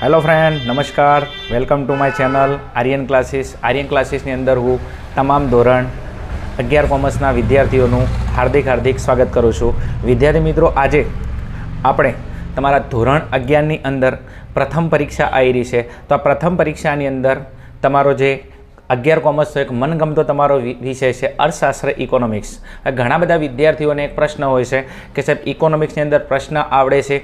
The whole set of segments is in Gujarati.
હેલો ફ્રેન્ડ, નમસ્કાર. Welcome to my channel Aryan classes. Aryan ક્લાસીસની અંદર હું તમામ ધોરણ 11 કોમર્સના વિદ્યાર્થીઓનું હાર્દિક સ્વાગત કરું છું. વિદ્યાર્થી મિત્રો, આજે આપણે તમારા ધોરણ 11ની અંદર પ્રથમ પરીક્ષા આવી રહી છે. તો આ પ્રથમ પરીક્ષાની અંદર તમારો જે 11 કોમર્સનો એક મનગમતો તમારો વિષય છે અર્થશાસ્ત્ર, ઇકોનોમિક્સ. ઘણા બધા વિદ્યાર્થીઓને એક પ્રશ્ન હોય છે કે સાહેબ ઇકોનોમિક્સની અંદર પ્રશ્ન આવડે છે,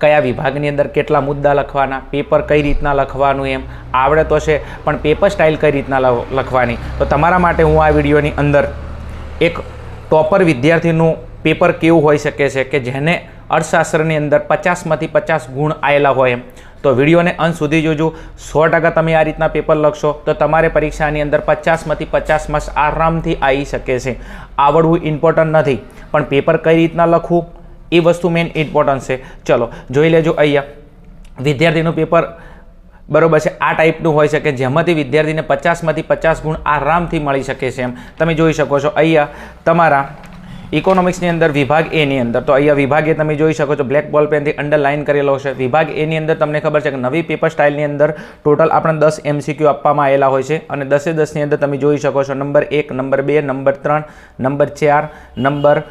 કયા વિભાગની અંદર કેટલા મુદ્દા લખવાના, પેપર કઈ રીતના લખવાનું, એમ આવડે તો છે પણ પેપર સ્ટાઇલ કઈ રીતના લખવાની. તો તમારા માટે હું આ વિડીયોની અંદર એક ટોપર વિદ્યાર્થીનું પેપર કેવું હોઈ શકે છે કે જેને અર્થશાસ્ત્રની અંદર 50માંથી 50 ગુણ આવેલા હોય એમ. તો વિડીયોને અંત સુધી જોજો. 100% તમે આ રીતના પેપર લખશો તો તમારે પરીક્ષાની અંદર 50માંથી 50 માર્ક્સ આરામથી આવી શકે છે. આવડવું ઇમ્પોર્ટન્ટ નથી, પણ પેપર કઈ રીતના લખવું એ વસ્તુ મેઇન ઇમ્પોર્ટન્ટ છે. ચલો જોઈ લેજો. અહીંયા વિદ્યાર્થીનું પેપર બરાબર છે આ ટાઈપનું હોય છે કે જેમાંથી વિદ્યાર્થીને 50માંથી 50 ગુણ આરામથી મળી શકે છે એમ. તમે જોઈ શકો છો અહીંયા તમારા ઇકોનોમિક્સની અંદર વિભાગ એની અંદર, તો અહીંયા વિભાગ એ તમે જોઈ શકો છો બ્લેક બોલ પેનથી અંડરલાઇન કરેલો છે. વિભાગ એની અંદર તમને ખબર છે કે નવી પેપર સ્ટાઇલની અંદર ટોટલ આપણે 10 MCQ આપવામાં આવેલા હોય છે અને 10-10ની અંદર તમે જોઈ શકો છો number 1, number 2, number 3, number 4, number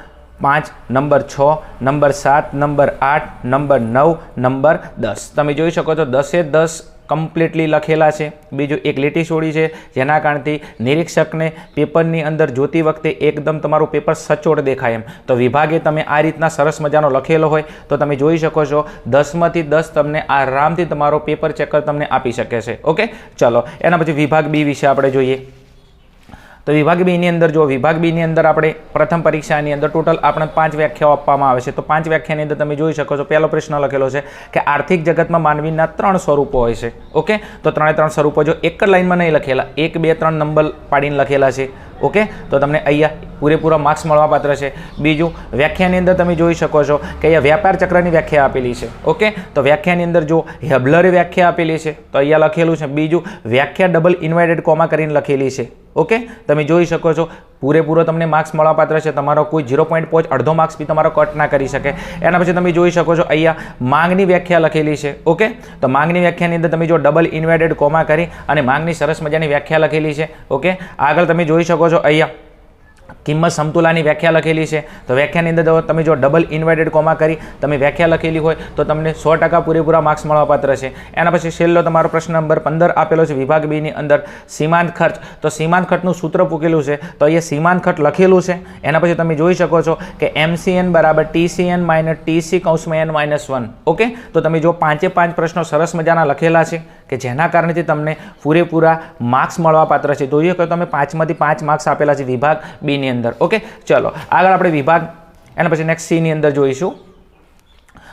5, number 6, number 7, number 8, number 9, number 10. તમે જોઈ શકો છો 10-10 કમ્પ્લીટલી લખેલા છે. બીજું એક લીટી છોડી છે જેના કારણથી નિરીક્ષકને પેપરની અંદર જોતી વખતે એકદમ તમારું પેપર સચોટ દેખાય એમ. તો વિભાગે તમે આ રીતના સરસ મજાનો લખેલો હોય તો તમે જોઈ શકો છો 10માંથી 10 તમને આરામથી તમારો પેપર ચેકર તમને આપી શકે છે. ઓકે, ચલો એના પછી વિભાગ બી વિશે આપણે જોઈએ. તો વિભાગ બીની અંદર જો વિભાગ બીની અંદર આપણે પ્રથમ પરીક્ષાની અંદર ટોટલ આપણે 5 વ્યાખ્યાઓ આપવામાં આવે છે. તો 5 વ્યાખ્યાની અંદર તમે જોઈ શકો છો પહેલો પ્રશ્ન લખેલો છે કે આર્થિક જગતમાં માનવીના 3 સ્વરૂપો હોય છે. ઓકે, તો 3 સ્વરૂપો જો એક જ લાઇનમાં નહીં લખેલા, 1, 2, 3 નંબર પાડીને લખેલા છે. ઓકે, તો તમને અહીંયા પૂરેપૂરા માર્ક્સ મળવાપાત્ર છે. બીજું વ્યાખ્યાની અંદર તમે જોઈ શકો છો કે અહીંયા વ્યાપાર ચક્રની વ્યાખ્યા આપેલી છે. ઓકે, તો વ્યાખ્યાની અંદર જો હેબલરે વ્યાખ્યા આપેલી છે તો અહીંયા લખેલું છે. બીજું વ્યાખ્યા ડબલ ઇન્વર્ટેડ કોમા કરીને લખેલી છે. ઓકે, તમે જોઈ શકો છો પૂરેપૂરો તમને માર્ક્સ મળવાપાત્ર છે. તમારો કોઈ 0.5 અડધો માર્ક્સ બી તમારો કટ ના કરી શકે. એના પછી તમે જોઈ શકો છો અહીંયા માંગની વ્યાખ્યા લખેલી છે. ઓકે, તો માંગની વ્યાખ્યાની અંદર તમે જો ડબલ ઇન્વર્ટેડ કોમા કરી અને માંગની સરસ મજાની વ્યાખ્યા લખેલી છે. ઓકે, આગળ તમે જોઈ શકો છો અહીંયા કિંમત સમતુલાની વ્યાખ્યા લખેલી છે. તો વ્યાખ્યાની અંદર તમે જો ડબલ ઇન્વર્ટેડ કોમા કરી તમે વ્યાખ્યા લખેલી હોય તો તમને 100% પૂરેપૂરા માર્ક્સ મળવાપાત્ર છે. એના પછી છેલ્લો તમારો પ્રશ્ન નંબર 15 આપેલો છે વિભાગ બીની અંદર સીમાંત ખર્ચ. તો સીમાંત ખર્ચનું સૂત્ર પૂકેલું છે તો અહીંયા સીમાંત ખર્ચ લખેલું છે. એના પછી તમે જોઈ શકો છો કે MCN બરાબર TCN માઇનસ TC કૌંસમાં N-1. ઓકે, તો તમે જો 5 પ્રશ્નો સરસ મજાના લખેલા છે કે જેના કારણેથી તમને પૂરેપૂરા માર્ક્સ મળવાપાત્ર છે. જોઈએ કે તમે 5માંથી 5 માર્ક્સ આપેલા છે વિભાગ બીની અંદર. ઓકે, ચલો આગળ આપણે વિભાગ એના પછી નેક્સ્ટ સીની અંદર જોઈશું.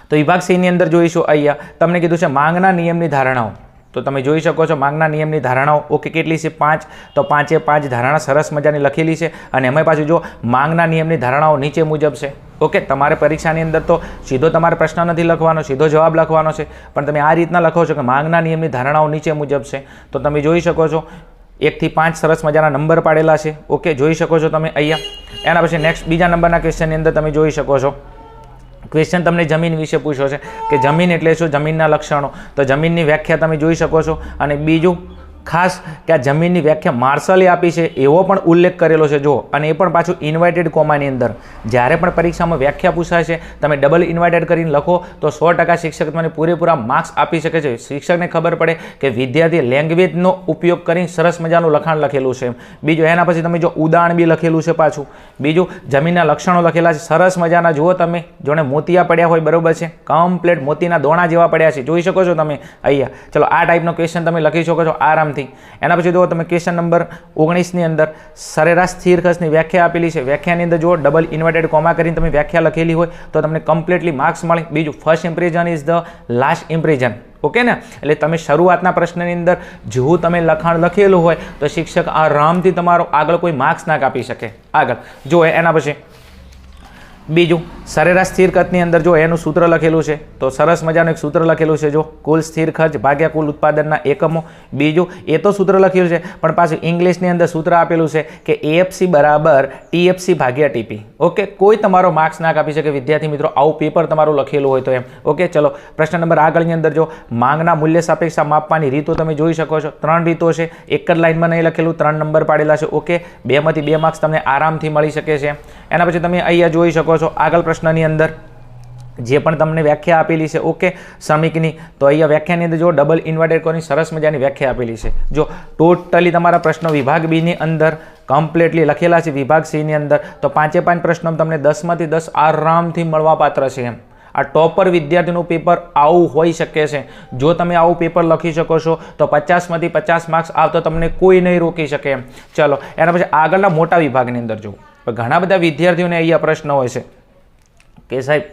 તો વિભાગ સીની અંદર જોઈશું અહીંયા તમને કીધું છે માંગના નિયમની ધારણાઓ. તો તમે જોઈ શકો છો માંગના નિયમની ધારણાઓ. ઓકે, કેટલી છે? 5. તો 5 ધારણા સરસ મજાની લખેલી છે અને એમાં પાછું જો માંગના નિયમની ધારણાઓ નીચે મુજબ છે. ઓકે, તમારે પરીક્ષાની અંદર તો સીધો તમારે પ્રશ્ન નથી લખવાનો, સીધો જવાબ લખવાનો છે, પણ તમે આ રીતના લખો છો કે માંગના નિયમની ધારણાઓ નીચે મુજબ છે. તો તમે જોઈ શકો છો 1 થી 5 સરસ મજાના નંબર પાડેલા છે. ઓકે, જોઈ શકો છો તમે અહીંયા. એના પછી નેક્સ્ટ બીજા નંબરના ક્વેશ્ચનની અંદર તમે જોઈ શકો છો ક્વેશ્ચન તમને જમીન વિશે પૂછ્યો છે કે જમીન એટલે શું, જમીનના લક્ષણો. તો જમીનની વ્યાખ્યા તમે જોઈ શકો છો અને બીજું ખાસ કે આ જમીનની વ્યાખ્યા માર્શલે આપી છે એવો પણ ઉલ્લેખ કરેલો છે જો, અને એ પણ પાછું ઇન્વર્ટેડ કોમાની અંદર. જ્યારે પણ પરીક્ષામાં વ્યાખ્યા પૂછાય છે તમે ડબલ ઇન્વર્ટેડ કરીને લખો તો 100% શિક્ષક તમને પૂરેપૂરા માર્ક્સ આપી શકે છે. શિક્ષકને ખબર પડે કે વિદ્યાર્થી લેંગ્વેજનો ઉપયોગ કરીને સરસ મજાનું લખાણ લખેલું છે. બીજું એના પછી તમે જો ઉદાહરણ બી લખેલું છે પાછું. બીજું જમીનના લક્ષણો લખેલા છે સરસ મજાના. જુઓ તમે જોને મોતિયા પડ્યા હોય, બરોબર છે, કમ્પ્લીટ મોતીના દોણા જેવા પડ્યા છે. જોઈ શકો છો તમે અહીંયા. ચલો આ ટાઈપનો ક્વેશ્ચન તમે લખી શકો છો આરામ. એના પછી જો તમે ક્વેશ્ચન નંબર 19ની અંદર સરેરાશ સ્થિર ખર્ચની વ્યાખ્યા આપેલી છે. વ્યાખ્યાની અંદર જો ડબલ ઇન્વર્ટેડ કોમા કરીને તમે વ્યાખ્યા લખેલી હોય તો તમને કમ્પ્લીટલી માર્ક્સ મળે. બીજું first impression is the last impression. Okay ને, એટલે તમે શરૂઆતના પ્રશ્નની અંદર જેવું તમે લખાણ લખેલું હોય તો શિક્ષક આરામથી તમારો આગળ કોઈ માર્ક્સ ના કાપી શકે. આગળ જો એના પછી બીજું સરેરાશ સ્થિર ખર્ચની અંદર જો એનું સૂત્ર લખેલું છે તો સરસ મજાનું એક સૂત્ર લખેલું છે, જો કુલ સ્થિર ખર્ચ ભાગ્યા કુલ ઉત્પાદનના એકમો. બીજું એ તો સૂત્ર લખ્યું છે પણ પાછું ઇંગ્લિશની અંદર સૂત્ર આપેલું છે કે AFC બરાબર TFC ભાગ્યા TP. ઓકે, કોઈ તમારો માર્ક્સ ના કાપી શકે વિદ્યાર્થી મિત્રો, આવું પેપર તમારું લખેલું હોય તો એમ. ઓકે, ચલો પ્રશ્ન નંબર આગળની અંદર જો માંગના મૂલ્ય સાપેક્ષા માપવાની રીતો તમે જોઈ શકો છો. 3 રીતો છે, એક જ લાઇનમાં નહીં લખેલું, 3 નંબર પાડેલા છે. ઓકે, 2માંથી 2 માર્ક્સ તમને આરામથી મળી શકે છે. એના પછી તમે અહીંયા જોઈ શકો છો આગળ પ્રશ્નની અંદર જે પણ તમને વ્યાખ્યા આપેલી છે. ઓકે, શ્રમિકની તો અહીંયા વ્યાખ્યાની અંદર જો ડબલ ઇન્વર્ટેડ કોની સરસ મજાની વ્યાખ્યા આપેલી છે. જો ટોટલી તમારા પ્રશ્નો વિભાગ બીની અંદર કમ્પ્લીટલી લખેલા છે, વિભાગ સીની અંદર તો 5-5 પ્રશ્નો તમને 10માંથી 10 આરામથી મળવાપાત્ર છે એમ. આ ટોપર વિદ્યાર્થીનું પેપર આવું હોઈ શકે છે. જો તમે આવું પેપર લખી શકો છો તો 50માંથી 50 માર્ક્સ આવતો તમને કોઈ નહીં રોકી શકે એમ. ચલો એના પછી આગળના મોટા વિભાગની અંદર જો ઘણા બધા વિદ્યાર્થીઓને અહીંયા પ્રશ્ન હોય છે કે સાહેબ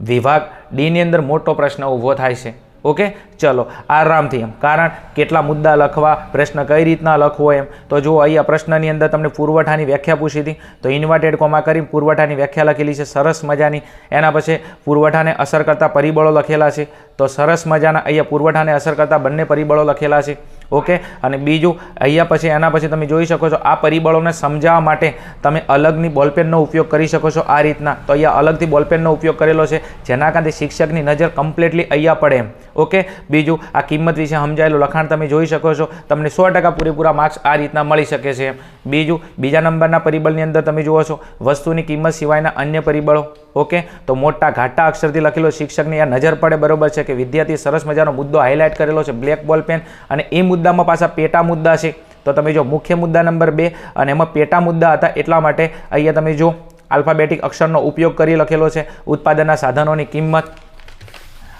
વિભાગ ડીની અંદર મોટો પ્રશ્ન ઊભો થાય છે. ઓકે, ચલો આરામથી એમ, કારણ કેટલા મુદ્દા લખવા, પ્રશ્ન કઈ રીતના લખવો એમ. તો જો અહીંયા પ્રશ્નની અંદર તમને પુરવઠાની વ્યાખ્યા પૂછી હતી તો ઇન્વર્ટેડ કોમા કરી પુરવઠાની વ્યાખ્યા લખેલી છે સરસ મજાની. એના પછી પુરવઠાને અસર કરતા પરિબળો લખેલા છે તો સરસ મજાના અહીંયા પુરવઠાને અસર કરતા બંને પરિબળો લખેલા છે. ઓકે, અને બીજું અહીંયા પછી એના પછી તમે જોઈ શકો છો આ પરિબળોને સમજાવવા માટે તમે અલગની બોલપેનનો ઉપયોગ કરી શકો છો આ રીતના. તો અહીંયા અલગથી બોલપેનનો ઉપયોગ કરેલો છે જેના કારણે શિક્ષકની નજર કમ્પ્લીટલી અહીંયા પડે એમ. ઓકે, બીજું આ કિંમત વિશે સમજાયેલું લખાણ તમે જોઈ શકો છો, તમને 100% પૂરેપૂરા માર્ક્સ આ રીતના મળી શકે છે. બીજું બીજા નંબરના પરિબળની અંદર તમે જુઓ છો વસ્તુની કિંમત સિવાયના અન્ય પરિબળો. ઓકે, તો મોટા ઘાટા અક્ષરથી લખેલો, શિક્ષકની આ નજર પડે બરોબર છે કે વિદ્યાર્થી સરસ મજાનો મુદ્દો હાઇલાઇટ કરેલો છે બ્લેક બોલ પેન, અને એ મુદ્દામાં પાછા પેટા મુદ્દા છે. તો તમે જો મુખ્ય મુદ્દા નંબર 2 અને એમાં પેટા મુદ્દા હતા એટલા માટે અહીંયા તમે જો આલ્ફાબેટિક અક્ષરનો ઉપયોગ કરી લખેલો છે. ઉત્પાદનના સાધનોની કિંમત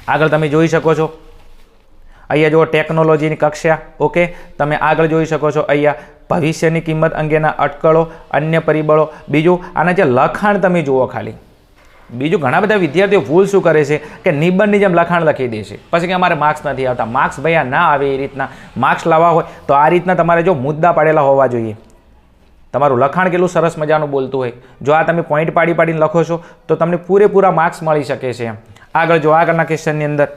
આગળ તમે જોઈ શકો છો. અહીંયા જો ટેકનોલોજીની કક્ષા. ઓકે, તમે આગળ જોઈ શકો છો અહીંયા ભવિષ્યની કિંમત અંગેના અટકળો, અન્ય પરિબળો. બીજું આના જે લખાણ તમે જુઓ ખાલી. બીજું ઘણા બધા વિદ્યાર્થીઓ ભૂલ શું કરે છે કે નિબંધની જેમ લખાણ લખી દે છે, પછી કે અમારે માર્ક્સ નથી આવતા. માર્ક્સ ભૈયા ના આવે એ રીતના માર્ક્સ લાવવા હોય તો આ રીતના તમારે જો મુદ્દા પાડેલા હોવા જોઈએ. તમારું લખાણ કેટલું સરસ મજાનું બોલતું હોય. જો આ તમે પોઈન્ટ પાડીને લખો છો તો તમને પૂરેપૂરા માર્ક્સ મળી શકે છે એમ. આગળ જો આગળના ક્વેશ્ચનની અંદર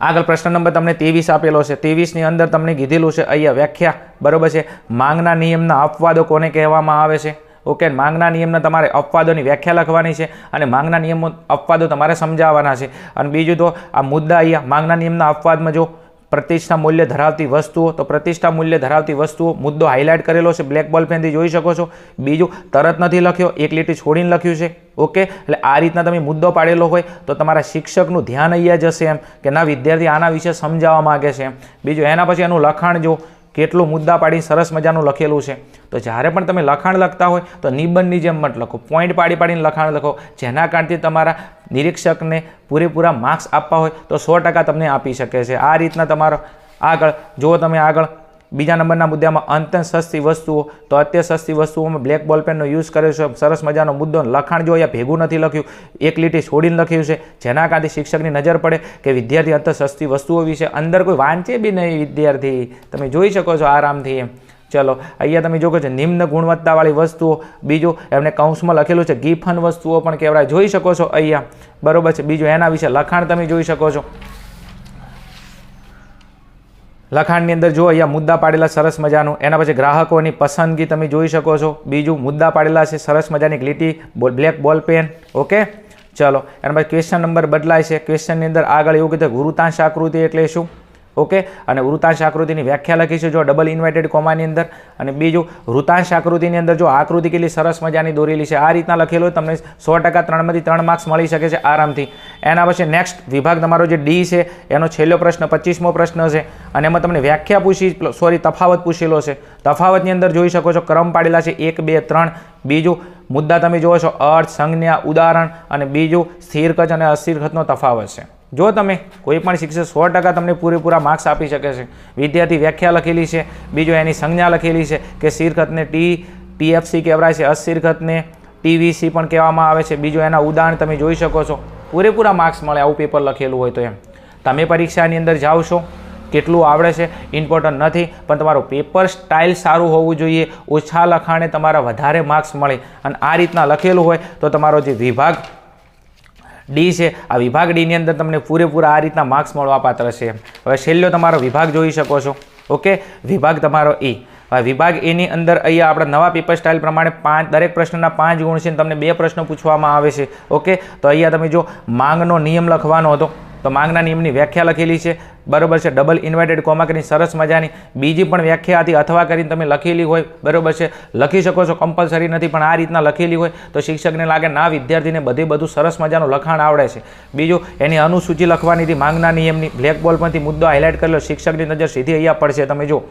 આગળ પ્રશ્ન નંબર તમને 23 આપેલો છે. 23ની અંદર તમને કીધેલું છે અહીંયા વ્યાખ્યા બરોબર છે. માંગના નિયમના અપવાદો કોને કહેવામાં આવે છે. ઓકે, માંગના નિયમના તમારે અપવાદોની વ્યાખ્યા લખવાની છે અને માંગના નિયમો અપવાદો તમારે સમજાવવાના છે. અને બીજું તો આ મુદ્દા અહીંયા માંગના નિયમના અપવાદમાં જો પ્રતિષ્ઠા મૂલ્ય ધરાવતી વસ્તુઓ, તો પ્રતિષ્ઠા મૂલ્ય ધરાવતી વસ્તુઓ મુદ્દો હાઇલાઇટ કરેલો છે બ્લેક બોલ પેનથી જોઈ શકો છો. બીજું તરત નથી લખ્યો, એક લીટી છોડીને લખ્યું છે. ઓકે, એટલે આ રીતના તમે મુદ્દો પાડેલો હોય તો તમારા શિક્ષકનું ધ્યાન અહીંયા જશે એમ કે ના વિદ્યાર્થી આના વિશે સમજાવવા માગે છે એમ. બીજું એના પછી એનું લખાણ જો કેટલું મુદ્દા પાડીને સરસ મજાનું લખેલું છે. તો જ્યારે પણ તમે લખાણ લખતા હોય તો નિબંધની જેમ મત લખો, પોઈન્ટ પાડીને લખાણ લખો, જેના કારણથી તમારા નિરીક્ષકને પૂરેપૂરા માર્ક્સ આપવા હોય તો 100% તમને આપી શકે છે. આ રીતના તમારો આગળ જો તમે આગળ બીજા નંબરના મુદ્દામાં અત્યંત સસ્તી વસ્તુઓ, તો અત્યંત સસ્તી વસ્તુઓમાં બ્લેક બોલ પેનનો યુઝ કર્યો છે. સરસ મજાનો મુદ્દો, લખાણ જો અહીંયા ભેગું નથી લખ્યું, એક લીટી છોડીને લખ્યું છે, જેના કારણે શિક્ષકની નજર પડે કે વિદ્યાર્થી અત્યંત સસ્તી વસ્તુઓ વિશે અંદર કોઈ વાંચે બી નહીં વિદ્યાર્થી. તમે જોઈ શકો છો આરામથી એમ. ચલો અહીંયા તમે જોવો છો નિમ્ન ગુણવત્તાવાળી વસ્તુઓ. બીજું એમને કૌંસમાં લખેલું છે ગીફન વસ્તુઓ પણ કહેવાય, જોઈ શકો છો અહીંયા બરોબર છે. બીજું એના વિશે લખાણ તમે જોઈ શકો છો. લખાણની અંદર જો અહીંયા મુદ્દા પાડેલા સરસ મજાનું. એના પછી ગ્રાહકોની પસંદગી તમે જોઈ શકો છો. બીજું મુદ્દા પાડેલા છે સરસ મજાની લીટી બ્લેક બોલ પેન. ઓકે, ચલો એના પછી ક્વેશ્ચન નંબર બદલાય છે. ક્વેશ્ચનની અંદર આગળ એવું કીધું વૃત્તાંશ આકૃતિ એટલે શું. ઓકે, અને વૃત્તાંશ આકૃતિની વ્યાખ્યા લખી છે જો ડબલ ઇન્વર્ટેડ કોમાની અંદર. અને બીજું વૃત્તાંશ આકૃતિની અંદર જો આકૃતિ કેટલી સરસ મજાની દોરેલી છે આ રીતના લખેલું હોય તમને 100% 3માંથી 3 માર્ક્સ મળી શકે છે આરામથી. એના પછી નેક્સ્ટ વિભાગ તમારો જે ડી છે એનો છેલ્લો પ્રશ્ન 25મો પ્રશ્ન છે અને એમાં તમને વ્યાખ્યા પૂછી તફાવત પૂછેલો છે. તફાવતની અંદર જોઈ શકો છો ક્રમ પાડેલા છે 1 2 3. બીજું મુદ્દા તમે જુઓ છો અર્થ, સંજ્ઞા, ઉદાહરણ, અને બીજું સ્થિર ખર્ચ અને અસ્થિર ખર્ચનો તફાવત છે. જો તમે કોઈ પણ શિક્ષક 100% તમને પૂરેપૂરા માર્ક્સ આપી શકે છે. વિદ્યાર્થી વ્યાખ્યા લખેલી છે, બીજું એની સંજ્ઞા લખેલી છે કે સ્થિર ખર્ચને TFC કહેવાય છે, અસ્થિર ખર્ચને TVC પણ કહેવામાં આવે છે. બીજું એના ઉદાહરણ તમે જોઈ શકો છો. પૂરેપૂરા માર્ક્સ મળે આવું પેપર લખેલું હોય તો એમ. તમે પરીક્ષાની અંદર જાઓ છો કેટલું આવડે છે ઇમ્પોર્ટન્ટ નથી, પણ તમારું પેપર સ્ટાઇલ સારું હોવું જોઈએ. ઓછા લખાણે તમારા વધારે માર્ક્સ મળે અને આ રીતના લખેલું હોય તો તમારો જે વિભાગ ડી છે, આ વિભાગ ડીની અંદર તમને પૂરેપૂરા આ રીતના માર્ક્સ મળવાપાત્ર છે. હવે છેલ્લો તમારો વિભાગ જોઈ શકો છો. ઓકે, વિભાગ તમારો ઈ. વિભાગ એની અંદર અહીંયા આપણા નવા પેપર સ્ટાઇલ પ્રમાણે દરેક પ્રશ્નના 5 ગુણ છે અને તમને 2 પ્રશ્નો પૂછવામાં આવે છે. ઓકે, તો અહીંયા તમે જો માંગનો નિયમ લખવાનો હતો તો માંગના નિયમની વ્યાખ્યા લખેલી છે, બરોબર છે. ડબલ ઇન્વર્ટેડ કોમા કરીને સરસ મજાની બીજી પણ વ્યાખ્યા હતી અથવા કરીને તમે લખેલી હોય, બરોબર છે, લખી શકો છો, કમ્પલસરી નથી, પણ આ રીતના લખેલી હોય તો શિક્ષકને લાગે ના વિદ્યાર્થીને બધું સરસ મજાનું લખાણ આવડે છે. બીજું એની અનુસૂચિ લખવાની હતી માંગના નિયમની, બ્લેકબોર્ડ પરથી મુદ્દો હાઇલાઇટ કરેલો, શિક્ષકની નજર સીધી અહીંયા પડશે, તમે જો.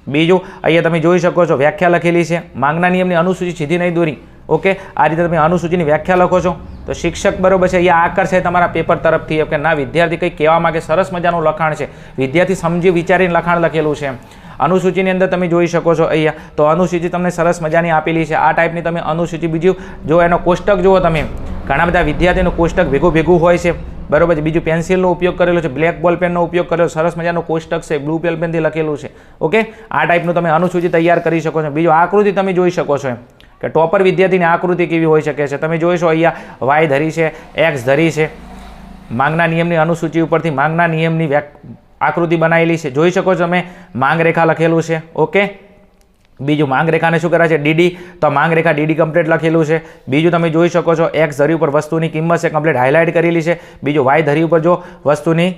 બીજું અહીંયા તમે જોઈ શકો છો વ્યાખ્યા લખેલી છે, માંગના નિયમની અનુસૂચિ સીધી નહીં દોરી. ઓકે, આ રીતે તમે અનુસૂચિની વ્યાખ્યા લખો છો તો શિક્ષક, બરોબર છે, અહીંયા આકર્ષે તમારા પેપર તરફથી કે ના વિદ્યાર્થી કંઈ કહેવા માંગે, સરસ મજાનું લખાણ છે, વિદ્યાર્થી સમજી વિચારીને લખાણ લખેલું છે. અનુસૂચિની અંદર તમે જોઈ શકો છો અહીંયા તો અનુસૂચિ તમને સરસ મજાની આપેલી છે. આ ટાઈપની તમે અનુસૂચિ, બીજું જો એનો કોષ્ટક જુઓ તમે, ઘણા બધા વિદ્યાર્થીનું કોષ્ટક ભેગું હોય છે, બરોબર છે. બીજું પેન્સિલનો ઉપયોગ કરેલો છે, બ્લેક બોલ પેનનો ઉપયોગ કરેલો, સરસ મજાનું કોષ્ટક છે, બ્લુ પેલ પેનથી લખેલું છે. ઓકે, આ ટાઈપનું તમે અનુસૂચિ તૈયાર કરી શકો છો. બીજું આકૃતિ તમે જોઈ શકો છો કે ટોપર વિદ્યાર્થીની આકૃતિ કેવી હોઈ શકે છે. તમે જોઈશો અહીંયા વાય ધરી છે, એક્સ ધરી છે, માંગના નિયમની અનુસૂચિ ઉપરથી માંગના નિયમની આકૃતિ બનાવેલી છે, જોઈ શકો છો તમે. માંગ રેખા લખેલું છે. ઓકે, બીજું માંગ રેખાને શું કરે છે, ડીડી, તો માંગ રેખા ડીડી કમ્પ્લીટ લખેલું છે. બીજું તમે જોઈ શકો છો એક્સ ધરી ઉપર વસ્તુની કિંમત છે, કમ્પ્લીટ હાઇલાઇટ કરેલી છે. બીજું વાય ધરી ઉપર જો વસ્તુની,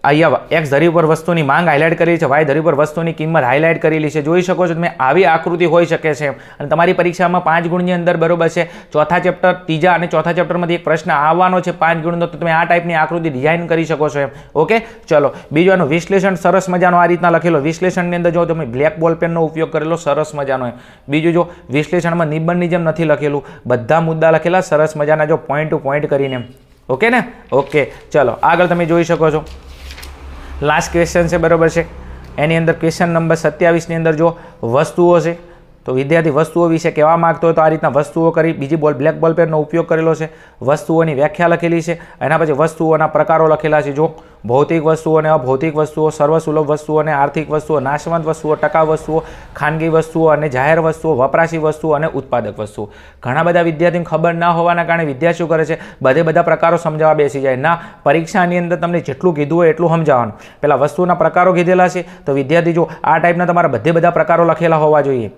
અહીંયા એક્સ ધરી ઉપર વસ્તુની માંગ હાઇલાઇટ કરેલી છે, વાય ધરી ઉપર વસ્તુની કિંમત હાઇલાઇટ કરેલી છે. જોઈ શકો છો તમે આવી આકૃતિ હોઈ શકે છે અને તમારી પરીક્ષામાં 5 ગુણની અંદર, બરોબર છે, ચોથા ચેપ્ટર, ત્રીજા અને ચોથા ચેપ્ટરમાંથી એક પ્રશ્ન આવવાનો છે 5 ગુણનો, તો તમે આ ટાઈપની આકૃતિ ડિઝાઇન કરી શકો છો. ઓકે, ચલો. બીજું એનું વિશ્લેષણ સરસ મજાનો આ રીતના લખેલો, વિશ્લેષણની અંદર જો તમે બ્લેક બોલ પેનનો ઉપયોગ કરેલો, સરસ મજાનો. બીજું જો વિશ્લેષણમાં નિબંધની જેમ નથી લખેલું, બધા મુદ્દા લખેલા સરસ મજાના, જો પોઈન્ટ ટુ પોઈન્ટ કરીને. ઓકે ને? ઓકે, ચલો આગળ તમે જોઈ શકો છો લાસ્ટ ક્વેશ્ચન છે, બરોબર છે. એની અંદર ક્વેશ્ચન નંબર 27ની અંદર જો વસ્તુઓ છે તો વિદ્યાર્થી વસ્તુઓ વિશે કહેવા માંગતો હોય તો આ રીતના વસ્તુઓ કરી, બીજી બ્લેક બોલ પેનનો ઉપયોગ કરેલો છે, વસ્તુઓની વ્યાખ્યા લખેલી છે, એના પછી વસ્તુઓના પ્રકારો લખેલા છે. જો ભૌતિક વસ્તુઓ અને અભૌતિક વસ્તુઓ, સર્વસુલભ વસ્તુઓ અને આર્થિક વસ્તુઓ, નાશવંત વસ્તુઓ, ટકાઉ વસ્તુઓ, ખાનગી વસ્તુઓ અને જાહેર વસ્તુઓ, વપરાશી વસ્તુઓ અને ઉત્પાદક વસ્તુઓ. ઘણા બધા વિદ્યાર્થીને ખબર ના હોવાના કારણે વિદ્યાર્થી શું કરે છે, બધા પ્રકારો સમજાવવા બેસી જાય. ના, પરીક્ષાની અંદર તમને જેટલું કીધું હોય એટલું સમજાવવાનું. પહેલાં વસ્તુના પ્રકારો કીધેલા છે તો વિદ્યાર્થી જો આ ટાઈપના તમારા બધા પ્રકારો લખેલા હોવા જોઈએ.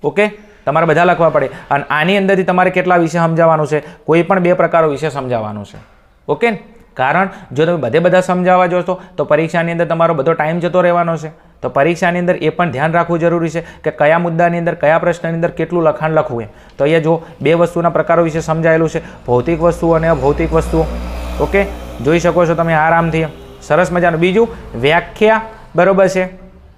ઓકે, તમારે બધા લખવા પડે અને આની અંદરથી તમારે કેટલા વિશે સમજાવવાનું છે, કોઈ પણ 2 પ્રકારો વિશે સમજાવવાનું છે. ઓકે, કારણ જો તમે બધા સમજાવવા જોશો તો પરીક્ષાની અંદર તમારો બધો ટાઈમ જતો રહેવાનો છે. તો પરીક્ષાની અંદર એ પણ ધ્યાન રાખવું જરૂરી છે કે કયા મુદ્દાની અંદર, કયા પ્રશ્નની અંદર કેટલું લખાણ લખવું એમ. તો અહીંયા જો 2 વસ્તુના પ્રકારો વિશે સમજાયેલું છે, ભૌતિક વસ્તુઓ અને અભૌતિક વસ્તુઓ. ઓકે, જોઈ શકો છો તમે આરામથી, સરસ મજાનું. બીજું વ્યાખ્યા, બરોબર છે,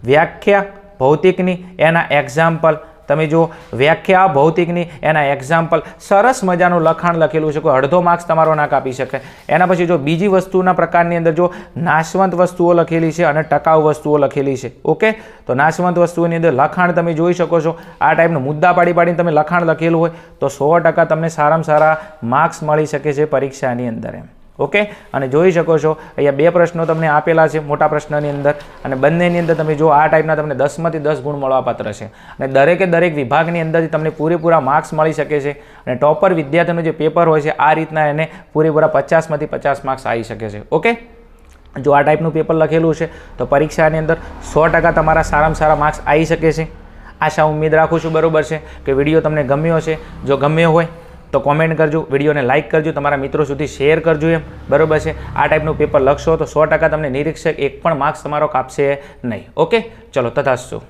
વ્યાખ્યા ભૌતિકની એના એક્ઝામ્પલ, તમે જો વ્યાખ્યા ભૌતિકની એના એક્ઝામ્પલ, સરસ મજાનું લખાણ લખેલું છે, કોઈ અડધો માર્ક્સ તમારો ના કાપી શકે. એના પછી જો બીજી વસ્તુના પ્રકારની અંદર જો નાશવંત વસ્તુઓ લખેલી છે અને ટકાઉ વસ્તુઓ લખેલી છે. ઓકે, તો નાશવંત વસ્તુઓની અંદર લખાણ તમે જોઈ શકો છો, આ ટાઈપનું મુદ્દા પાડીને તમે લખાણ લખેલું હોય તો 100% તમને સારામાં સારા માર્ક્સ મળી શકે છે પરીક્ષાની અંદર એમ. ઓકે, અને જોઈ શકો છો અહીંયા 2 પ્રશ્નો તમને આપેલા છે મોટા પ્રશ્નની અંદર, અને બંનેની અંદર તમે જો આ ટાઈપના તમને 10માંથી 10 ગુણ મળવાપાત્ર છે અને દરેક વિભાગની અંદરથી તમને પૂરેપૂરા માર્ક્સ મળી શકે છે. અને ટોપર વિદ્યાર્થીનું જે પેપર હોય છે આ રીતના એને પૂરેપૂરા 50માંથી 50 માર્ક્સ આવી શકે છે. ઓકે, જો આ ટાઈપનું પેપર લખેલું છે તો પરીક્ષાની અંદર 100% તમારા સારામાં સારા માર્ક્સ આવી શકે છે. આશા ઉમ્મીદ રાખું છું, બરોબર છે, કે વિડીયો તમને ગમ્યો છે. જો ગમ્યો હોય તો કોમેન્ટ કરજો, વિડીયોને લાઇક કરજો, તમારા મિત્રો સુધી શેર કરજો એમ, બરોબર છે. આ ટાઈપનું પેપર લખશો તો 100% તમને નિરીક્ષક એક પણ માર્ક્સ તમારો કાપશે નહીં. ઓકે, ચલો, તથાસ્તુ.